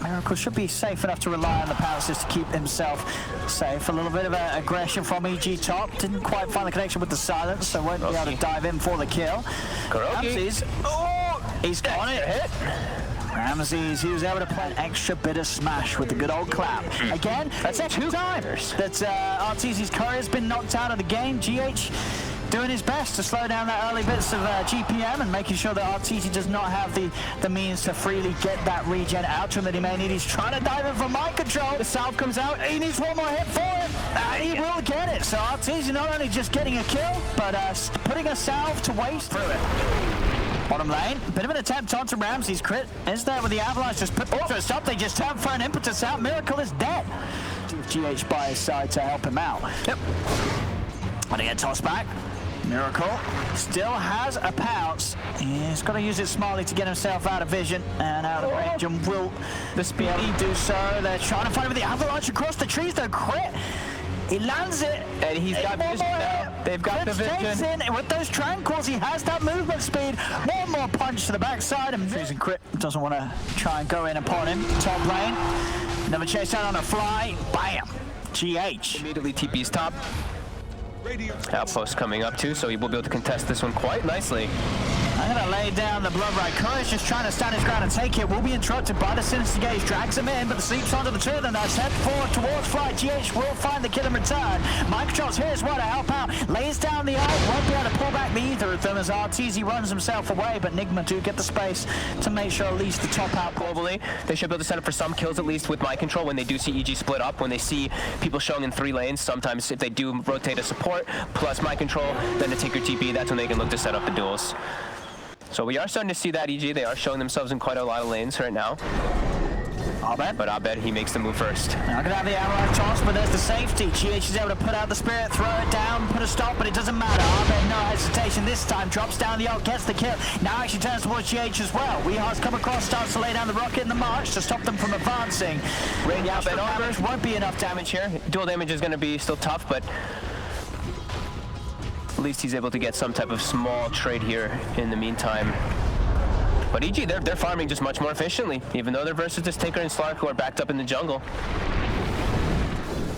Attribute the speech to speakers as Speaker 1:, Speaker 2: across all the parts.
Speaker 1: Miracle should be safe enough to rely on the pounces to keep himself safe. A little bit of aggression from EG top. Didn't quite find the connection with the silence, so won't be able to dive in for the kill. Ramses, he's got it. Ramses, he was able to play an extra bit of smash with the good old clap. Again, that's two times that Arteezy's courier's been knocked out of the game. GH doing his best to slow down that early bits of GPM and making sure that Arteezy does not have the means to freely get that regen out to him that he may need. He's trying to dive in for mind control. The salve comes out. He needs one more hit for him. He will get it. So Arteezy not only just getting a kill, but putting a salve to waste through it. Bottom lane, bit of an attempt onto Ramses. Crit is there with the avalanche, just put to a stop. They just turn for an impetus out. Miracle is dead. GH by his side to help him out. Yep. Want to get tossed back. Miracle still has a pounce. He's got to use it smartly to get himself out of vision and out of range, and will the speed do so? They're trying to fight with the avalanche across the trees. The crit, he lands it, and he's got vision now. They've got the vision. In. With those tranquils, he has that movement speed. One more punch to the backside, and freezing crit doesn't want to try and go in upon him. Top lane, never chase out on a fly. Bam, GH
Speaker 2: immediately TP's top. Outpost coming up too, so he will be able to contest this one quite nicely.
Speaker 1: I'm going to lay down the blood right. Courage just trying to stand his ground and take it. Will be interrupted by the Sinister Gaze. Drags him in, but the sleeps onto the two of them. That's head forward towards flight. GH will find the kill in return. Microtrot's here as well to help out. Lays down the eye. Won't be able to pull back either of them as Arteezy runs himself away, but Nigma do get the space to make sure at least the top out globally.
Speaker 2: They should be able to set up for some kills at least with mind control when they do see EG split up. When they see people showing in 3 lanes, sometimes if they do rotate a support plus mind control, then to take your TP, that's when they can look to set up the duels. So we are starting to see that EG. They are showing themselves in quite a lot of lanes right now.
Speaker 1: Abed.
Speaker 2: But Abed, he makes the move first.
Speaker 1: Not gonna have the avalanche toss, but there's the safety. GH is able to put out the spirit, throw it down, put a stop, but it doesn't matter. Abed, no hesitation this time, drops down the ult, gets the kill. Now actually turns towards GH as well. Weehar's come across, starts to lay down the rocket in the march to stop them from advancing.
Speaker 2: Rain out damage won't be enough damage here. Dual damage is gonna be still tough, but at least he's able to get some type of small trade here in the meantime. But EG, they're farming just much more efficiently, even though they're versus this Tinker and Slark who are backed up in the jungle.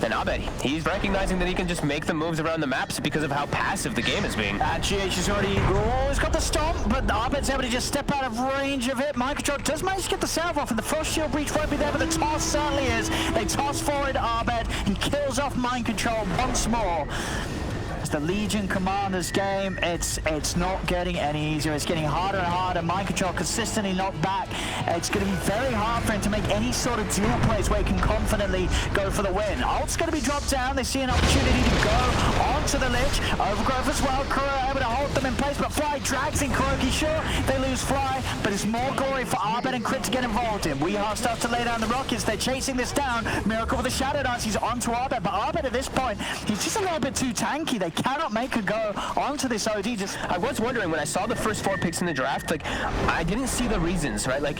Speaker 2: And Abed, he's recognizing that he can just make the moves around the maps because of how passive the game is being.
Speaker 1: GH is already, he's got the stomp, but Abed's able to just step out of range of it. Mind control does manage to get the salve off, and the frost shield breach won't be there, but the toss certainly is. They toss forward Abed, he kills off mind control once more. The Legion Commander's game, it's not getting any easier. It's getting harder and harder. Mind control consistently knocked back. It's going to be very hard for him to make any sort of duel plays where he can confidently go for the win. Ult's going to be dropped down. They see an opportunity to go onto the Lich. Overgrowth as well. Kuro able to hold them in place, but Fly drags in Kuroki. Sure, they lose Fly, but it's more gory for Abed and Crit to get involved in. Weehaw starts to lay down the rockets. They're chasing this down. Miracle with the Shadow Dance. He's onto Abed, but Abed at this point, he's just a little bit too tanky. They cannot make a go onto this OD.
Speaker 2: I was wondering when I saw the first 4 picks in the draft, like I didn't see the reasons, right? Like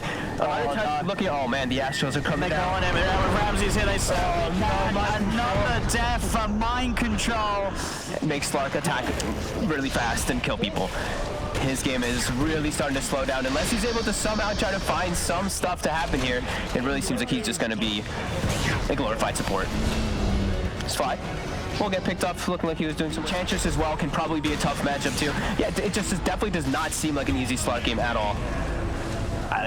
Speaker 2: looking, oh man, the Astros are coming down.
Speaker 1: With Ramses here, they say another death for mind control.
Speaker 2: It makes Slark attack really fast and kill people. His game is really starting to slow down. Unless he's able to somehow try to find some stuff to happen here, it really seems like he's just going to be a glorified support. It's fine. Will get picked up, looking like he was doing some Chantress as well. Can probably be a tough matchup too. Yeah, it definitely does not seem like an easy Slark game at all.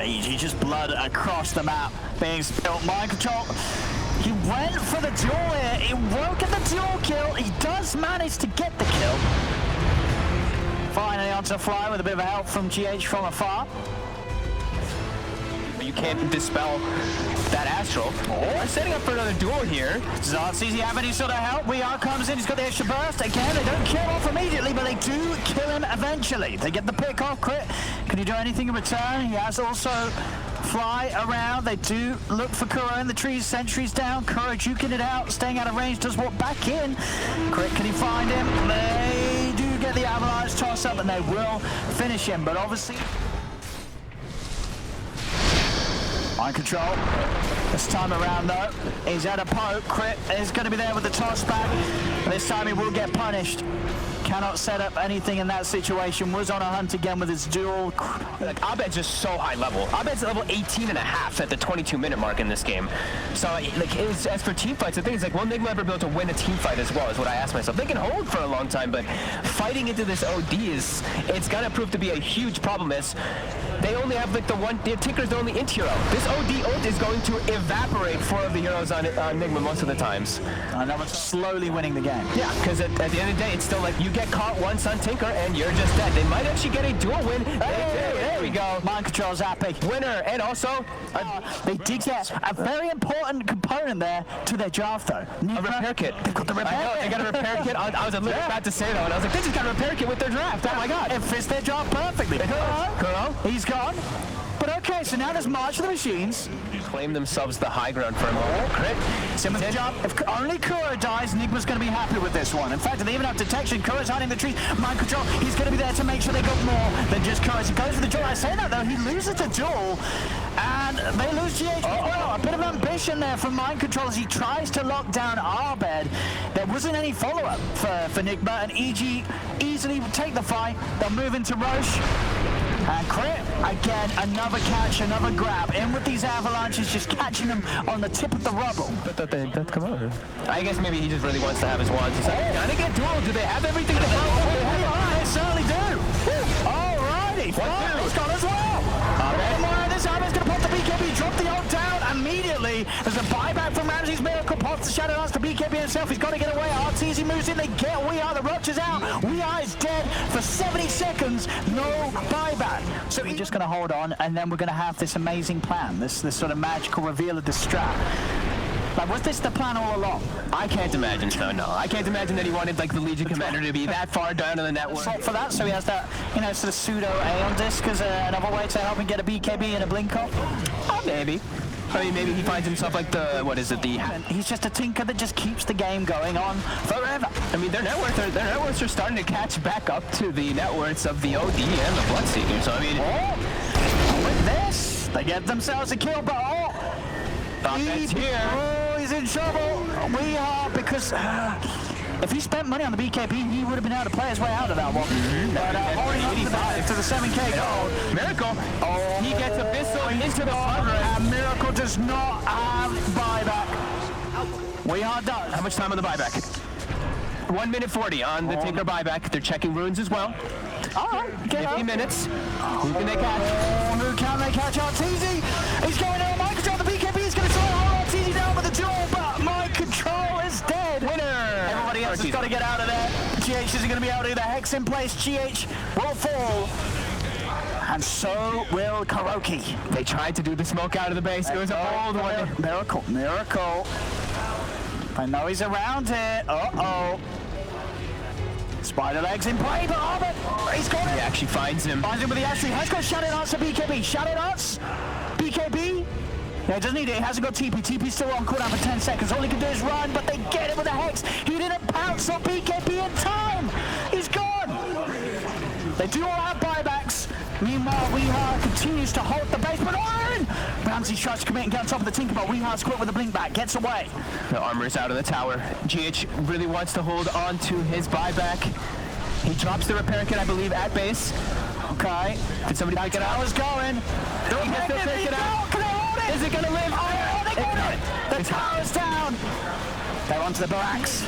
Speaker 1: He just blood across the map being spilled. Mind control. He went for the duel here. He won't get the duel kill. He does manage to get the kill. Finally onto Fly with a bit of help from GH from afar.
Speaker 2: You can't dispel that Astral. They're setting up for another duel here.
Speaker 1: Does Arteezy have any sort of help? Weehaw comes in, he's got the extra burst. Again, they don't kill off immediately, but they do kill him eventually. They get the pick off. Crit. Can he do anything in return? He has also Fly around. They do look for Kuro in the trees. Sentries down. Kuro juking it out, staying out of range, does walk back in. Crit, can he find him? They do get the avalanche toss up, and they will finish him, but obviously mind control. This time around though, he's at a poke. Crit is going to be there with the toss back. This time he will get punished. cannot set up anything in that situation. Was on a hunt again with his duel.
Speaker 2: Like, Abed's just so high level. Abed's level 18.5 at the 22-minute mark in this game. So, like, as for team fights, the thing is, like, will Nigma ever be able to win a team fight as well, is what I asked myself. They can hold for a long time, but fighting into this OD it's going to prove to be a huge problem, as they only have, like, the Tinker's the only int hero. This OD ult is going to evaporate 4 of the heroes on Nigma most of the times.
Speaker 1: And that was slowly winning the game.
Speaker 2: Yeah, because at the end of the day, it's still like you get caught once on Tinker and you're just dead. They might actually get a dual win. Hey, there we go.
Speaker 1: Mind control zapping.
Speaker 2: Winner, and also
Speaker 1: they did get a very important component there to their draft, though.
Speaker 2: A repair kit.
Speaker 1: They've got the repair kit.
Speaker 2: They got a repair kit. I was literally about to say that one. I was like, they just got a repair kit with their draft. Oh my god.
Speaker 1: It fits their draft perfectly.
Speaker 2: Kuro?
Speaker 1: He's gone. But okay, so now there's March of the Machines.
Speaker 2: Claim themselves the high ground for a moment. Crit.
Speaker 1: Similar job. If only Kuro dies, Nigma's going to be happy with this one. In fact, they even have detection. Kuro's hiding the trees. Mind control. He's going to be there to make sure they got more than just Kuro. He goes for the duel. I say that, though. He loses the duel. And they lose GH as well. A bit of ambition there from Mind Control as he tries to lock down Abed. There wasn't any follow-up for Nigma, and EG easily take the fight. They'll move into Roche. And Crit, again, another catch, another grab. In with these avalanches, just catching them on the tip of the rubble.
Speaker 2: Come on. I guess maybe he just really wants to have his wands. He's like, gotta get duel. Do they have everything to follow?
Speaker 1: They certainly do. Alrighty. He's gone as well. This Abed's going to pop the BKB, drop the ult down immediately. There's a buyback from Ramsey's Miracle, pops the Shadow Dance to BKB himself. He's got to get away. RTZ moves in, they get Weehaw, the Roach is out. Weehaw is dead for 70 seconds, no buyback. So he's just going to hold on, and then we're going to have this amazing plan, this sort of magical reveal of the strat. Like, was this the plan all along?
Speaker 2: I can't imagine so, no. I can't imagine that he wanted, like, the Legion Commander to be that far down in the network.
Speaker 1: For that, so he has that, you know, sort of pseudo Aeon disc as another way to help him get a BKB and a blink off?
Speaker 2: Oh, maybe. I mean, maybe he finds himself like the, what is it, the...
Speaker 1: He's just a tinker that just keeps the game going on forever.
Speaker 2: I mean, their net worths are starting to catch back up to the net worths of the OD and the Bloodseeker, so I mean...
Speaker 1: With this, they get themselves a kill, but
Speaker 2: Abed's here.
Speaker 1: Oh, he's in trouble. We are, because if he spent money on the BKB, he would have been able to play his way out of that one. But already 85 to the 7K gold.
Speaker 2: Miracle.
Speaker 1: Oh,
Speaker 2: he gets Abyssal into the front,
Speaker 1: and Miracle does not have buyback. We are done.
Speaker 2: How much time on the buyback? 1 minute 40 on the Tinker buyback. They're checking runes as well.
Speaker 1: All right,
Speaker 2: 50 minutes. Who can they catch?
Speaker 1: Who can they catch? RTZ. He's going out. Mind control. The BKB is going to try to hold RTZ down with the duel, but Mind Control is dead.
Speaker 2: Winner.
Speaker 1: Everybody else has got to get out of there. GH isn't going to be able to do the Hex in place. GH will fall. And so will Kuroki.
Speaker 2: They tried to do the smoke out of the base. It was an old one.
Speaker 1: Miracle. I know he's around here. Uh-oh. Spider legs in play, but Abed, he's got it.
Speaker 2: He actually finds him.
Speaker 1: Finds him with the Astray. Has got Shadow Dance to BKB. Shadow Dance, BKB. Yeah, it doesn't need it. It hasn't got TP. TP's still on cooldown for 10 seconds. All he can do is run, but they get him with a Hex. He didn't pounce on BKB in time. He's gone. They do all have buybacks. Meanwhile, Weehaw continues to hold the base, but Iron! Ramsey tries to commit and get on top of the Tinker, but Weeha's quick with the blink back, gets away.
Speaker 2: The armor is out of the tower. GH really wants to hold on to his buyback. He drops the repair kit, I believe, at base.
Speaker 1: Okay.
Speaker 2: Did somebody pick it out?
Speaker 1: Tower's going.
Speaker 2: He gets to pick it out.
Speaker 1: Can they hold it?
Speaker 2: Is it going to live?
Speaker 1: Oh, they got it. The tower's down. They're onto the barracks.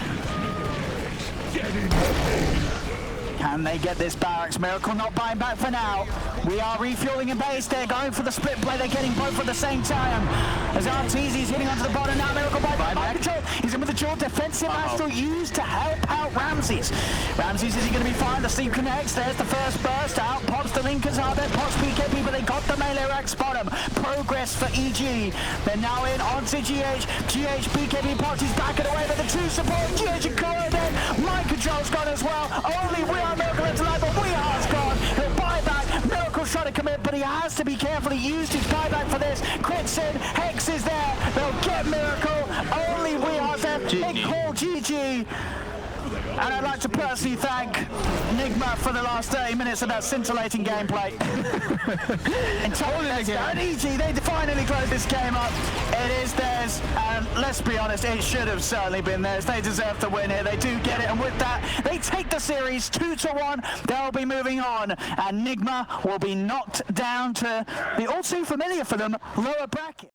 Speaker 1: Can they get this barracks? Miracle not buying back for now. We are refueling in base. They're going for the split play. They're getting both at the same time. As RTZ's hitting onto the bottom now. Miracle by control. He's in with the dual defensive astral used to help out Ramses. Ramses, is he going to be fine? The sleep connects. There's the first burst out. Pops the Linkers out there. Pops BKB, but they got the melee rack spot him. Progress for EG. They're now in onto GH. GH BKB pops. He's backing away with the two support. GH and Kuro then. Mind control's gone as well. Only we are Miracle into life, but Weeha's gone. He'll buy back. Miracle's trying to commit, but he has to be careful. He used his buyback for this. Crits in. Hex is there. They'll get Miracle. Only Weeha's there. Big call, GG. And I'd like to personally thank Nigma for the last 30 minutes of that scintillating gameplay. And EG, they finally closed this game up. It is theirs, and let's be honest, it should have certainly been theirs. They deserve to win here. They do get it, and with that, they take the series 2-1. They'll be moving on, and Nigma will be knocked down to the all too familiar for them lower bracket.